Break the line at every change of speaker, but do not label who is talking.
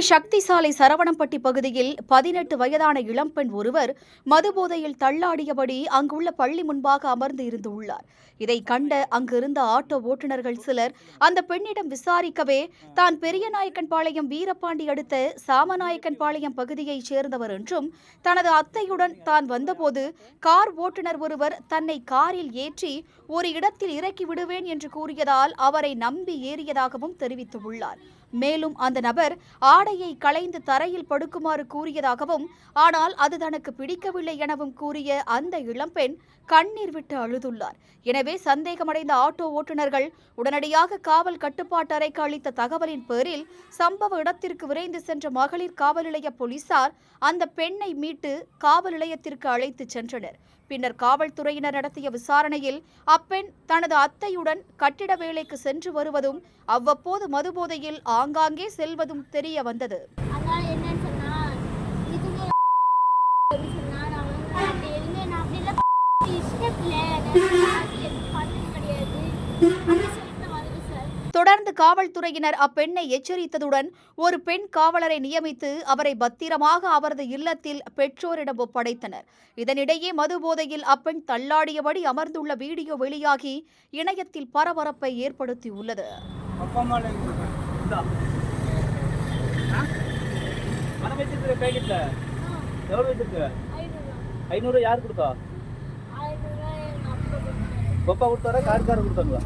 கோவை சக்தி சாலை சரவணம்பட்டி பகுதியில் 18 வயதான இளம்பெண் ஒருவர் மதுபோதையில் தள்ளாடியபடி அங்குள்ள பள்ளி முன்பாக அமர்ந்து இருந்துள்ளார். இதை கண்ட அங்கிருந்த ஆட்டோ ஓட்டுநர்கள் சிலர் அந்த பெண்ணிடம் விசாரிக்கவே தான் பெரியநாயக்கன்பாளையம் வீரபாண்டி அடுத்த சாமநாயக்கன்பாளையம் பகுதியைச் சேர்ந்தவர் என்றும் தனது அத்தையுடன் தான் வந்தபோது கார் ஓட்டுநர் ஒருவர் தன்னை காரில் ஏற்றி ஒரு இடத்தில் இறக்கி விடுவேன் என்று கூறியதால் அவரை நம்பி ஏறியதாகவும் தெரிவித்துள்ளார். மேலும் அந்த நபர் ஆடையை களைந்து தரையில் படுக்குமாறு கூறியதாகவும் ஆனால் அது தனக்கு பிடிக்கவில்லை எனவும் கூறிய அந்த இளம்பெண் கண்ணீர் விட்டு அழுதுள்ளார். எனவே சந்தேகமடைந்த ஆட்டோ ஓட்டுநர்கள் உடனடியாக காவல் கட்டுப்பாட்டு அறைக்கு அளித்த தகவலின் பேரில் சம்பவ இடத்திற்கு விரைந்து சென்ற மகளிர் காவல் நிலைய போலீசார் அந்த பெண்ணை மீட்டு காவல் நிலையத்திற்கு அழைத்து சென்றனர். பின்னர் காவல்துறையினர் நடத்திய விசாரணையில் அப்பெண் தனது அத்தையுடன் கட்டிட வேலைக்கு சென்று வருவதும் அவ்வப்போது மதுபோதையில் ஆங்காங்கே செல்வதும் தெரிய வந்தது. தொடர்ந்து காவல்துறையினர் அப்பெண்ணை எச்சரித்ததுடன் ஒரு பெண் காவலரை நியமித்து அவரை பத்திரமாக அவரது இல்லத்தில் பெற்றோரிடம் ஒப்படைத்தனர். இதனிடையே மதுபோதையில் அப்பெண் தள்ளாடியபடி அமர்ந்துள்ள வீடியோ வெளியாகி இணையத்தில் பரபரப்பை ஏற்படுத்தியுள்ளது.
யார் கொடுத்தா? கொடுத்தாரா? கார்காரர் கொடுத்தாங்களா?